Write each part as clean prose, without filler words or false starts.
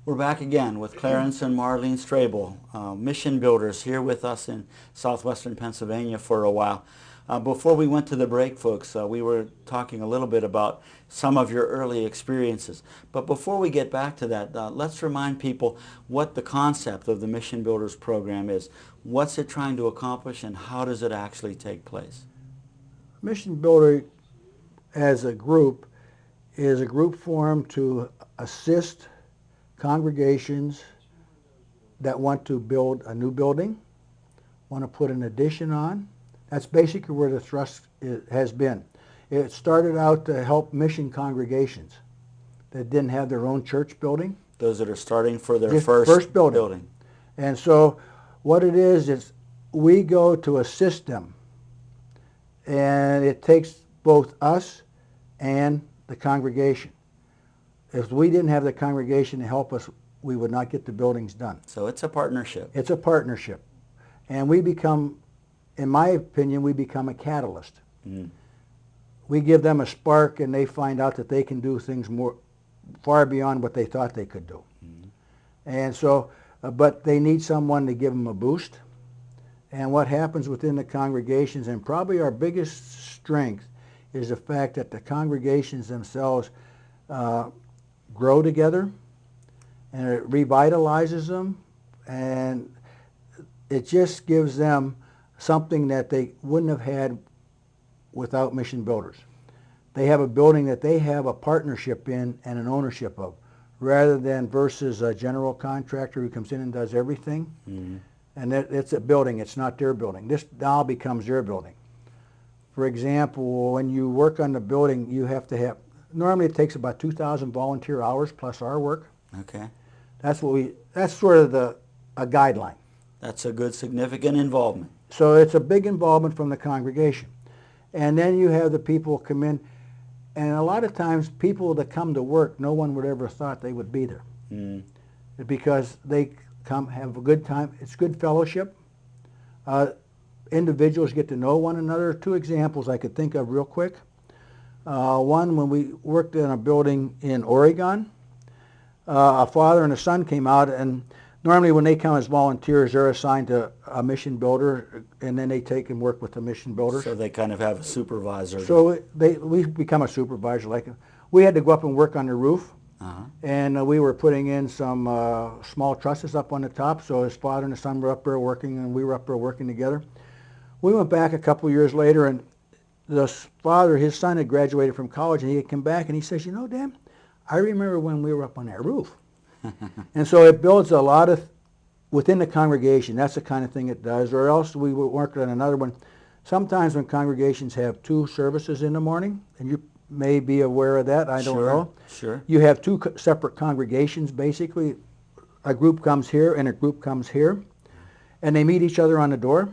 We're back again with Clarence and Marlene Strable, mission builders, here with us in southwestern Pennsylvania for a while. Before we went to the break, folks, we were talking a little bit about some of your early experiences. But before we get back to that, let's remind people what the concept of the Mission Builders program is. What's it trying to accomplish, and how does it actually take place? Mission Builder as a group is a group formed to assist congregations that want to build a new building, want to put an addition on. That's basically where the thrust has been. It started out to help mission congregations that didn't have their own church building. Those that are starting for their Just first building. And so what it is we go to assist them. And it takes both us and the congregation. If we didn't have the congregation to help us, we would not get the buildings done. So it's a partnership. It's a partnership. And we become, in my opinion, we become a catalyst. Mm. We give them a spark, and they find out that they can do things far beyond what they thought they could do. Mm. And so, but they need someone to give them a boost. And what happens within the congregations, and probably our biggest strength, is the fact that the congregations themselves grow together, and it revitalizes them, and it just gives them something that they wouldn't have had without Mission Builders. They have a building that they have a partnership in and an ownership of, rather than versus a general contractor who comes in and does everything. Mm-hmm. And it's a building, it's not their building. This now becomes their building. For example, when you work on the building, you have to have, normally it takes about 2,000 volunteer hours plus our work. Okay. That's sort of a guideline. That's a good significant involvement. So it's a big involvement from the congregation. And then you have the people come in, and a lot of times people that come to work, no one would ever have thought they would be there. Mm. Because they come, have a good time. It's good fellowship. Individuals get to know one another. Two examples I could think of real quick. One, when we worked in a building in Oregon, a father and a son came out, and normally when they come as volunteers, they're assigned to a mission builder, and then they take and work with the mission builders. So they kind of have a supervisor. So we become a supervisor. We had to go up and work on the roof. Uh-huh. And we were putting in some small trusses up on the top, so his father and his son were up there working, and we were up there working together. We went back a couple years later, and his son had graduated from college, and he had come back, and he says, "You know, Dan, I remember when we were up on that roof." And so it builds a lot of, within the congregation, that's the kind of thing it does. Or else we would work on another one. Sometimes when congregations have two services in the morning, and you may be aware of that, I don't know. Sure. You have two separate congregations, basically. A group comes here and a group comes here, and they meet each other on the door.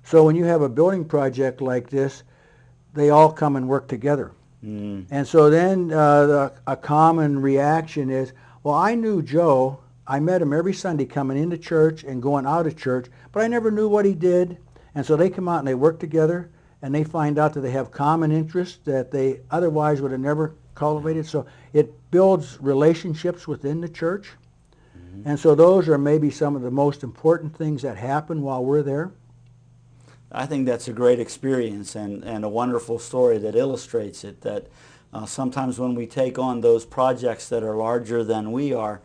So when you have a building project like this, they all come and work together. Mm. And so then a common reaction is, well, I knew Joe. I met him every Sunday coming into church and going out of church, but I never knew what he did. And so they come out and they work together, and they find out that they have common interests that they otherwise would have never cultivated. So it builds relationships within the church. Mm-hmm. And so those are maybe some of the most important things that happen while we're there. I think that's a great experience and a wonderful story that illustrates it, that sometimes when we take on those projects that are larger than we are,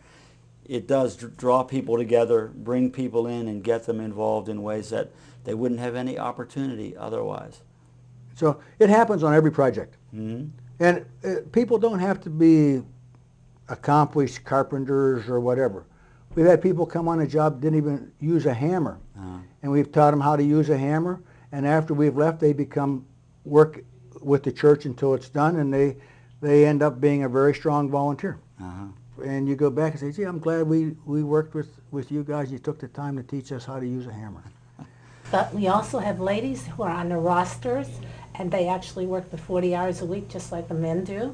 it does draw people together, bring people in, and get them involved in ways that they wouldn't have any opportunity otherwise. So it happens on every project. Mm-hmm. And people don't have to be accomplished carpenters or whatever. We've had people come on a job, didn't even use a hammer. Uh-huh. And we've taught them how to use a hammer. And after we've left, they work with the church until it's done, and they end up being a very strong volunteer. Uh-huh. And you go back and say, gee, I'm glad we worked with you guys. You took the time to teach us how to use a hammer. But we also have ladies who are on the rosters, and they actually work the 40 hours a week just like the men do.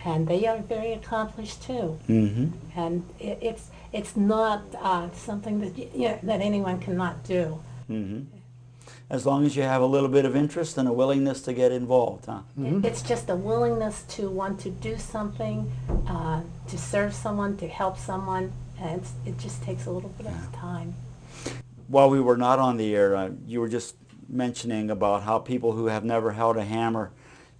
And they are very accomplished too. Mm-hmm. And it's not something that that anyone cannot do. Mm-hmm. as long as you have a little bit of interest and a willingness to get involved, huh? It's just a willingness to want to do something, to serve someone, to help someone, and it just takes a little bit of time. While we were not on the air, you were just mentioning about how people who have never held a hammer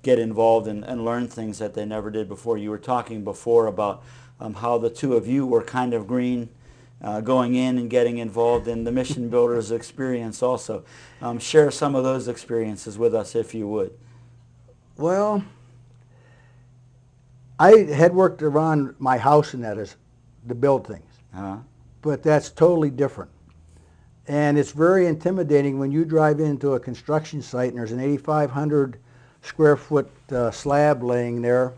get involved and learn things that they never did before. You were talking before about how the two of you were kind of green going in and getting involved in the Mission Builders experience also. Share some of those experiences with us if you would. Well, I had worked around my house and that is to build things, but that's totally different. And it's very intimidating when you drive into a construction site and there's an 8,500 square foot slab laying there,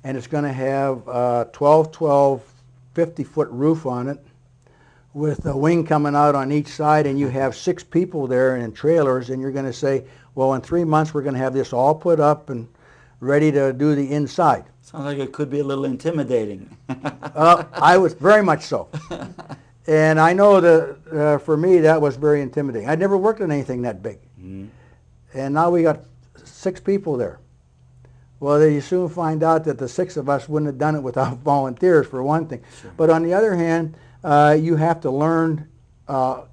and it's going to have a 12-12 50-foot roof on it with a wing coming out on each side, and you have 6 people there in trailers, and you're going to say, well, in 3 months we're going to have this all put up and ready to do the inside. Sounds like it could be a little intimidating. I was very much so. And I know that for me that was very intimidating. I'd never worked on anything that big. And now we got 6 people there. Well, then you soon find out that the 6 of us wouldn't have done it without volunteers, for one thing. Sure. But on the other hand, you have to learn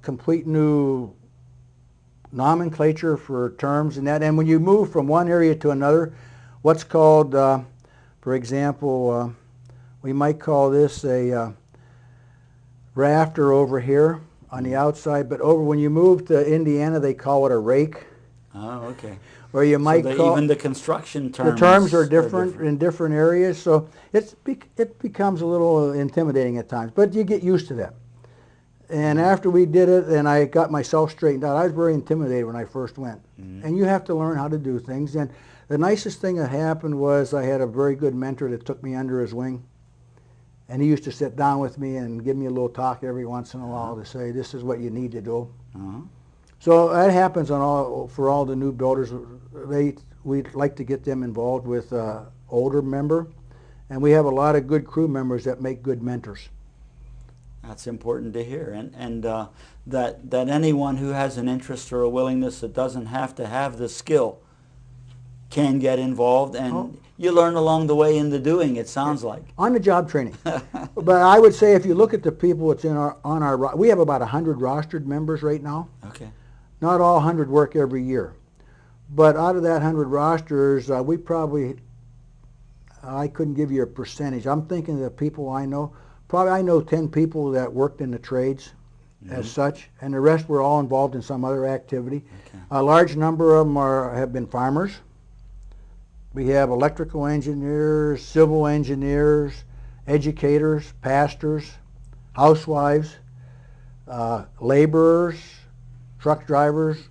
complete new nomenclature for terms and that. And when you move from one area to another, what's called, for example, we might call this a rafter over here on the outside, but over when you move to Indiana, they call it a rake. Oh, okay. Or you might call even the construction terms. The terms are different in different areas, so it becomes a little intimidating at times, but you get used to that. And after we did it and I got myself straightened out, I was very intimidated when I first went. And you have to learn how to do things. And the nicest thing that happened was I had a very good mentor that took me under his wing. And he used to sit down with me and give me a little talk every once in a while to say, this is what you need to do. So that happens for all the new builders. We'd like to get them involved with older member. And we have a lot of good crew members that make good mentors. That's important to hear. And that anyone who has an interest or a willingness that doesn't have to have the skill can get involved, and you learn along the way in the doing, it sounds like. On-the-job training. But I would say if you look at the people that's we have about 100 rostered members right now. Okay. Not all 100 work every year. But out of that 100 rosters, we probably, I couldn't give you a percentage. I'm thinking of the people I know. Probably I know 10 people that worked in the trades as such, and the rest were all involved in some other activity. Okay. A large number of them have been farmers. We have electrical engineers, civil engineers, educators, pastors, housewives, laborers, truck drivers,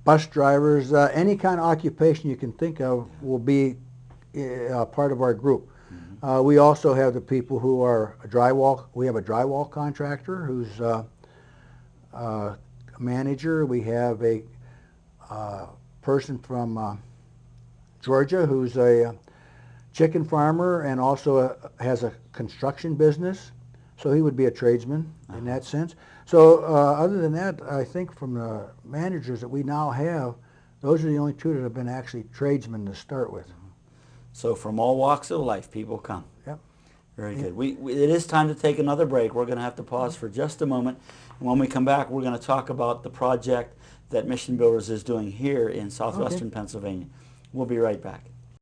bus drivers, any kind of occupation you can think of will be part of our group. We also have the people who are we have a drywall contractor who's a manager. We have a person from Georgia who's a chicken farmer and also has a construction business, so he would be a tradesman in that sense. So other than that, I think from the managers that we now have, those are the only 2 that have been actually tradesmen to start with. So from all walks of life, people come. Yep. Very good. It is time to take another break. We're going to have to pause for just a moment. And when we come back, we're going to talk about the project that Mission Builders is doing here in southwestern Pennsylvania. We'll be right back.